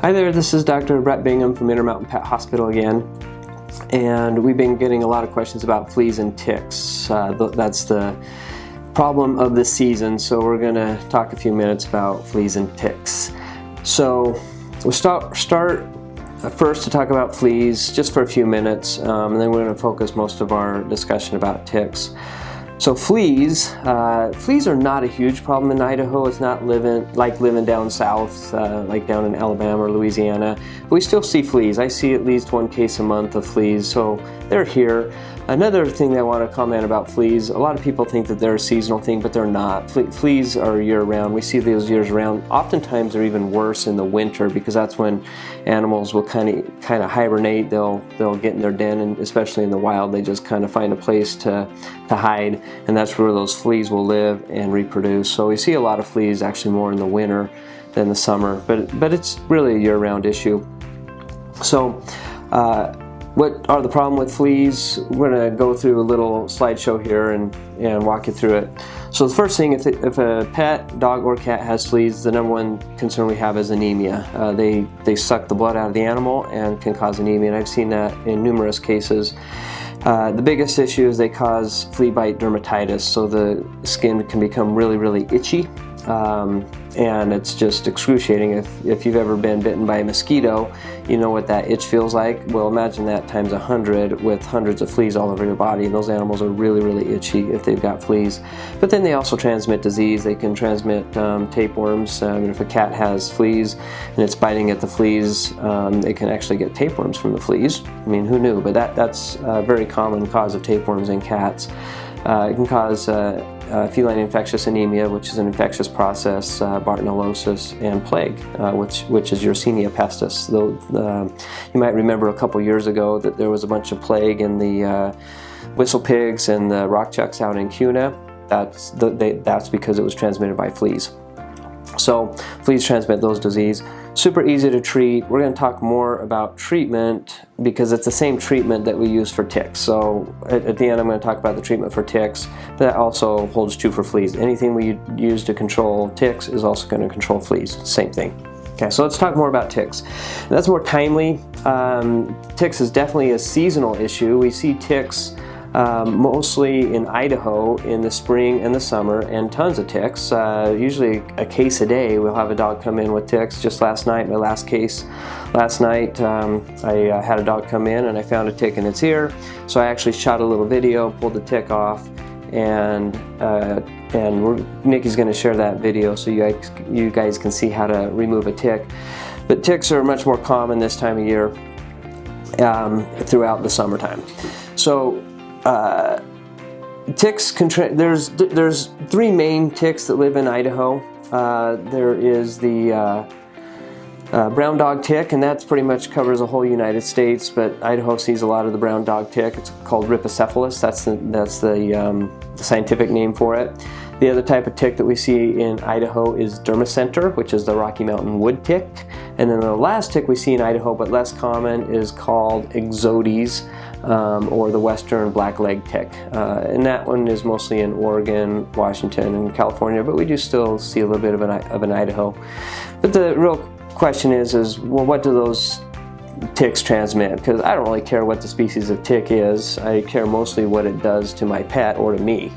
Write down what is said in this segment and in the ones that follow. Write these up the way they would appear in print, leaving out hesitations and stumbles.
Hi there, this is Dr. Bingham from Intermountain Pet Hospital again, and we've been getting a lot of questions about fleas and ticks. That's the problem of the season, so we're going to talk a few minutes about fleas and ticks. So we'll start first to talk about fleas just for a few minutes, and then we're going to focus most of our discussion about ticks. So fleas are not a huge problem in Idaho. It's not living down south, like down in Alabama or Louisiana. But we still see fleas. I see at least one case a month of fleas, so they're here. Another thing that I want to comment about fleas, a lot of people think that they're a seasonal thing, but they're not. Fleas are year-round. We see those years-round. Oftentimes they're even worse in the winter because that's when animals will kind of hibernate. They'll get in their den, and especially in the wild, they just kind of find a place to hide, and that's where those fleas will live and reproduce. So we see a lot of fleas actually more in the winter than the summer, but it's really a year-round issue. So what are the problem with fleas? We're going to go through a little slideshow here and walk you through it. So the first thing, if a pet, dog or cat has fleas, the number one concern we have is anemia. They suck the blood out of the animal and can cause anemia, and I've seen that in numerous cases. The biggest issue is they cause flea bite dermatitis, so the skin can become really, really itchy. And it's just excruciating. If you've ever been bitten by a mosquito, you know what that itch feels like. Well, imagine that times 100 with hundreds of fleas all over your body. And those animals are really, really itchy if they've got fleas. But then they also transmit disease. They can transmit tapeworms. If a cat has fleas and it's biting at the fleas, they can actually get tapeworms from the fleas. I mean, who knew? But that's a very common cause of tapeworms in cats. It can cause feline infectious anemia, which is an infectious process, Bartonellosis, and plague, which is Yersinia pestis. You might remember a couple years ago that there was a bunch of plague in the whistle pigs and the rock chucks out in Kuna. That's because it was transmitted by fleas. So fleas transmit those diseases. Super easy to treat. We're going to talk more about treatment because it's the same treatment that we use for ticks. So at the end I'm going to talk about the treatment for ticks. That also holds true for fleas. Anything we use to control ticks is also going to control fleas. Same thing. Okay, so let's talk more about ticks. That's more timely. Ticks is definitely a seasonal issue. We see ticks mostly in Idaho in the spring and the summer, and tons of ticks. Usually a case a day. We'll have a dog come in with ticks. Just last night, my last case last night, I had a dog come in and I found a tick in its ear. So I actually shot a little video, pulled the tick off, and Nikki's going to share that video so you guys can see how to remove a tick. But ticks are much more common this time of year throughout the summertime. So ticks there's three main ticks that live in Idaho. There is the brown dog tick, and that's pretty much covers the whole United States, but Idaho sees a lot of the brown dog tick. It's called Rhipicephalus. That's the scientific name for it. The other type of tick that we see in Idaho is Dermacenter, which is the Rocky Mountain wood tick. And then the last tick we see in Idaho, but less common, is called Ixodes, or the western blackleg tick. And that one is mostly in Oregon, Washington, and California, but we do still see a little bit of an Idaho. But the real question is well, what do those ticks transmit? Because I don't really care what the species of tick is. I care mostly what it does to my pet or to me.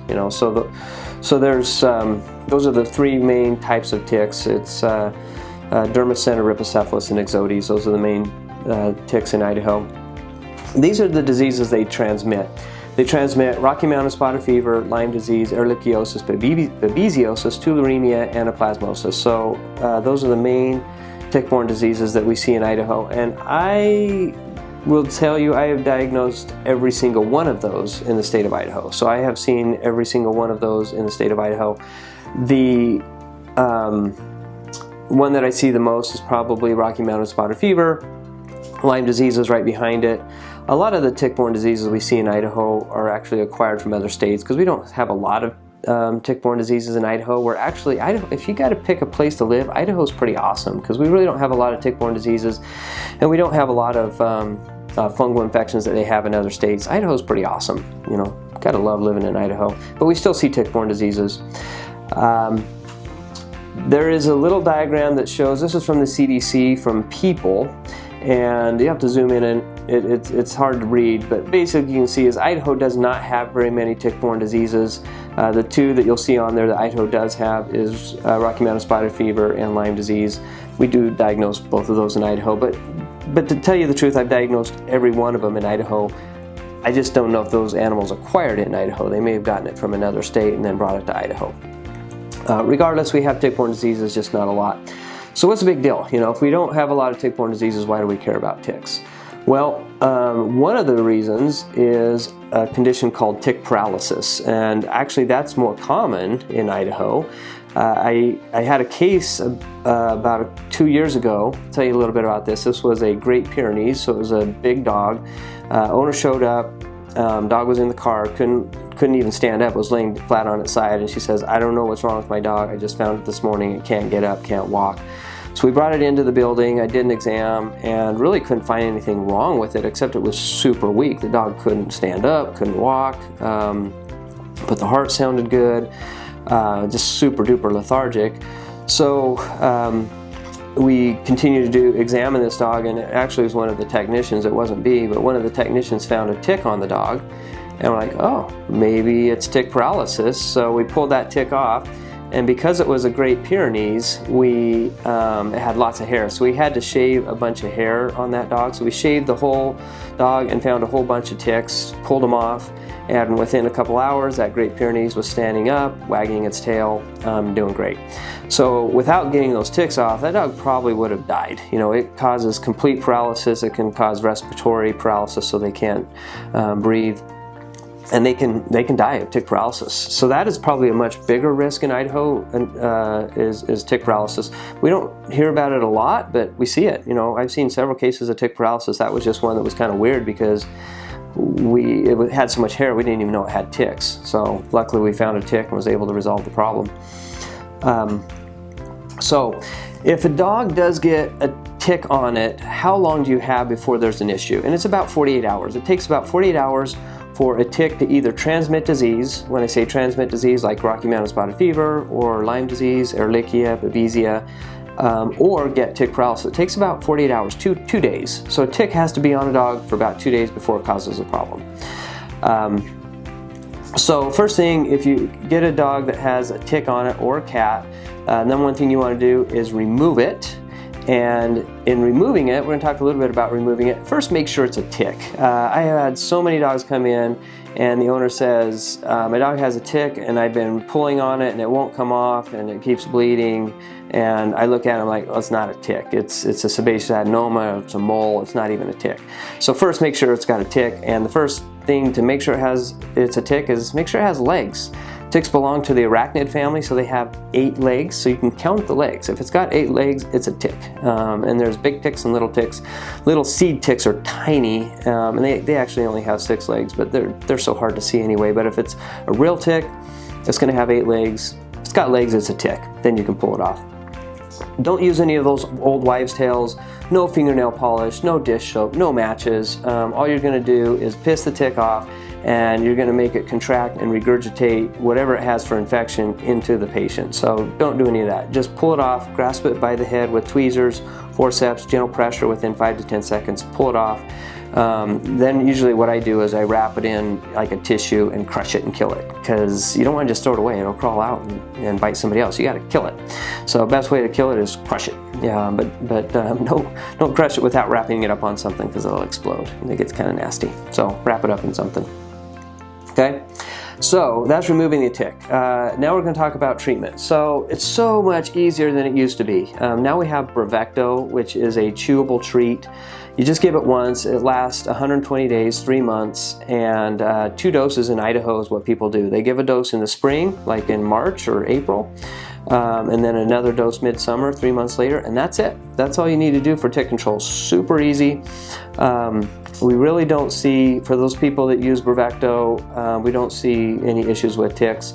So there's those are the three main types of ticks. It's Dermacenter, Rhipicephalus, and Ixodes. Those are the main ticks in Idaho. These are the diseases they transmit. They transmit Rocky Mountain spotted fever, Lyme disease, ehrlichiosis, babesiosis, tularemia, and anaplasmosis. So those are the main tick-borne diseases that we see in Idaho. And I will tell you, I have diagnosed every single one of those in the state of Idaho. So I have seen every single one of those in the state of Idaho. The one that I see the most is probably Rocky Mountain spotted fever. Lyme disease is right behind it. A lot of the tick-borne diseases we see in Idaho are actually acquired from other states because we don't have a lot of tick-borne diseases in Idaho. We're actually, if you got to pick a place to live, Idaho's pretty awesome because we really don't have a lot of tick-borne diseases, and we don't have a lot of fungal infections that they have in other states. Idaho's pretty awesome. Gotta love living in Idaho. But we still see tick-borne diseases. There is a little diagram that shows, this is from the CDC, from people, and you have to zoom in and it's hard to read, but basically you can see is Idaho does not have very many tick-borne diseases. The two that you'll see on there that Idaho does have is Rocky Mountain spotted fever and Lyme disease. We do diagnose both of those in Idaho, but to tell you the truth, I've diagnosed every one of them in Idaho. I just don't know if those animals acquired it in Idaho. They may have gotten it from another state and then brought it to Idaho. Regardless, we have tick-borne diseases, just not a lot. So what's the big deal? You know, if we don't have a lot of tick-borne diseases, why do we care about ticks? Well, one of the reasons is a condition called tick paralysis, and actually that's more common in Idaho. I had a case about 2 years ago. I'll tell you a little bit about this. This was a Great Pyrenees, so it was a big dog. Owner showed up, dog was in the car, couldn't even stand up, was laying flat on its side, and she says, I don't know what's wrong with my dog, I just found it this morning, it can't get up, can't walk. So we brought it into the building, I did an exam, and really couldn't find anything wrong with it, except it was super weak. The dog couldn't stand up, couldn't walk, but the heart sounded good, just super duper lethargic. So we continued to examine this dog, and it actually was one of the technicians, it wasn't B, but one of the technicians found a tick on the dog, and we're like, oh, maybe it's tick paralysis. So we pulled that tick off, and because it was a Great Pyrenees, it had lots of hair, so we had to shave a bunch of hair on that dog. So we shaved the whole dog and found a whole bunch of ticks, pulled them off, and within a couple hours that Great Pyrenees was standing up, wagging its tail, doing great. So without getting those ticks off, that dog probably would have died. You know, it causes complete paralysis, it can cause respiratory paralysis, so they can't breathe. And they can die of tick paralysis. So that is probably a much bigger risk in Idaho, is tick paralysis. We don't hear about it a lot, but we see it. You know, I've seen several cases of tick paralysis. That was just one that was kind of weird because it had so much hair we didn't even know it had ticks. So luckily we found a tick and was able to resolve the problem. So if a dog does get a tick on it, how long do you have before there's an issue? And it's about 48 hours. It takes about 48 hours for a tick to either transmit disease. When I say transmit disease, like Rocky Mountain spotted fever or Lyme disease, Ehrlichia, Babesia, or get tick paralysis. It takes about 48 hours, two days. So a tick has to be on a dog for about 2 days before it causes a problem. So first thing, if you get a dog that has a tick on it or a cat, then one thing you want to do is remove it. And in removing it, we're going to talk a little bit about removing it. First, make sure it's a tick. I have had so many dogs come in and the owner says, my dog has a tick and I've been pulling on it and it won't come off and it keeps bleeding. And I look at it, I'm like, well, it's not a tick. It's a sebaceous adenoma, it's a mole, it's not even a tick. So first, make sure it's got a tick. And the first thing to make sure it's a tick is make sure it has legs. Ticks belong to the arachnid family, so they have 8 legs, so you can count the legs. If it's got 8 legs, it's a tick. And there's big ticks and little ticks. Little seed ticks are tiny, and they actually only have 6 legs, but they're so hard to see anyway. But if it's a real tick, it's going to have 8 legs. If it's got legs, it's a tick. Then you can pull it off. Don't use any of those old wives' tales, no fingernail polish, no dish soap, no matches. All you're going to do is piss the tick off, and you're going to make it contract and regurgitate whatever it has for infection into the patient. So don't do any of that. Just pull it off, grasp it by the head with tweezers, forceps, gentle pressure within 5 to 10 seconds, pull it off. Then usually what I do is I wrap it in like a tissue and crush it and kill it, because you don't want to just throw it away. It'll crawl out and bite somebody else. You got to kill it. So the best way to kill it is crush it. Yeah, but don't crush it without wrapping it up on something, because it'll explode and it gets kind of nasty. So wrap it up in something. Okay, so that's removing the tick. Now we're going to talk about treatment. So it's so much easier than it used to be. Now we have Bravecto, which is a chewable treat. You just give it once. It lasts 120 days, 3 months, and 2 doses in Idaho is what people do. They give a dose in the spring, like in March or April, and then another dose midsummer, 3 months later, and that's it. That's all you need to do for tick control. Super easy. We really don't see, for those people that use Bravecto, we don't see any issues with ticks.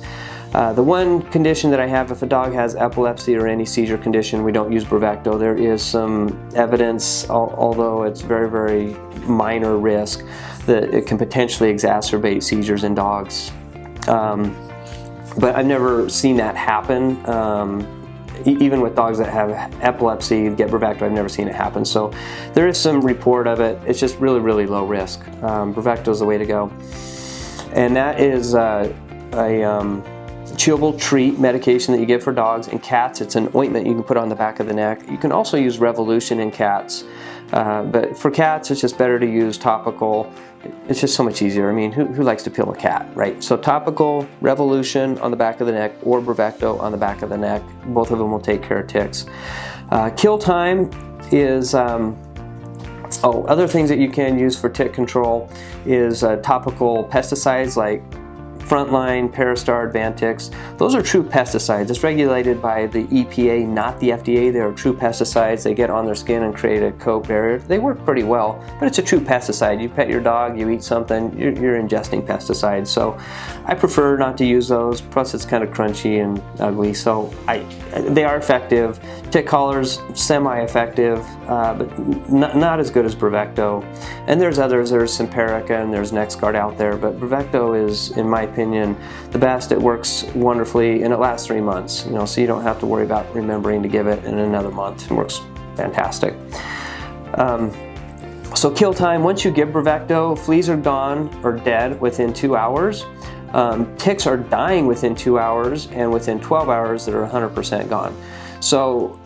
The one condition that I have, if a dog has epilepsy or any seizure condition, we don't use Bravecto. There is some evidence, although it's very, very minor risk, that it can potentially exacerbate seizures in dogs. But I've never seen that happen. even with dogs that have epilepsy, get Bravecto, I've never seen it happen. So there is some report of it. It's just really, really low risk. Bravecto is the way to go. And that is a chewable treat medication that you give for dogs. In cats, it's an ointment you can put on the back of the neck. You can also use Revolution in cats, but for cats it's just better to use topical. It's just so much easier. I mean, who likes to peel a cat, right? So topical, Revolution on the back of the neck, or Bravecto on the back of the neck. Both of them will take care of ticks. Kill time is other things that you can use for tick control is topical pesticides like Frontline, Parastar, Advantix. Those are true pesticides. It's regulated by the EPA, not the FDA. They are true pesticides. They get on their skin and create a coat barrier. They work pretty well, but it's a true pesticide. You pet your dog, you eat something, you're ingesting pesticides. So I prefer not to use those. Plus it's kind of crunchy and ugly. So they are effective. Tick collars, semi-effective, but not as good as Bravecto. And there's others. There's Simparica and there's NexGard out there, but Bravecto is, in my opinion, the best. It works wonderfully and it lasts 3 months, so you don't have to worry about remembering to give it in another month. It works fantastic. So kill time, once you give Bravecto, fleas are gone or dead within 2 hours. Ticks are dying within 2 hours, and within 12 hours they're 100% gone. So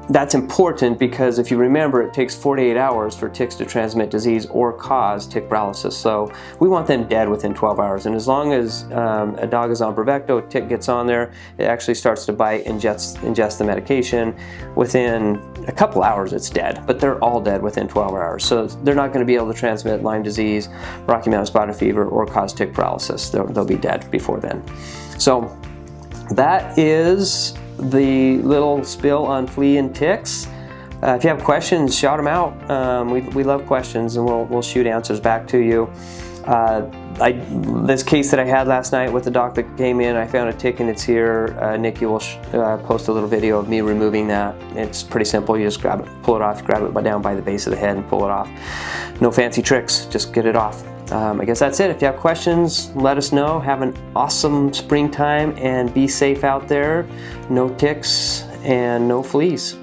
that's important, because if you remember, it takes 48 hours for ticks to transmit disease or cause tick paralysis. So we want them dead within 12 hours. And as long as a dog is on Bravecto, a tick gets on there, it actually starts to bite, ingest the medication. Within a couple hours it's dead, but they're all dead within 12 hours. So they're not going to be able to transmit Lyme disease, Rocky Mountain spotted fever, or cause tick paralysis. They'll be dead before then. So that is the little spill on flea and ticks. If you have questions, shout them out. We love questions, and we'll shoot answers back to you. This case that I had last night with the doc that came in, I found a tick in its ear. Nikki will post a little video of me removing that. It's pretty simple. You just grab it, pull it off, grab it down by the base of the head and pull it off. No fancy tricks, just get it off. I guess that's it. If you have questions, let us know. Have an awesome springtime and be safe out there. No ticks and no fleas.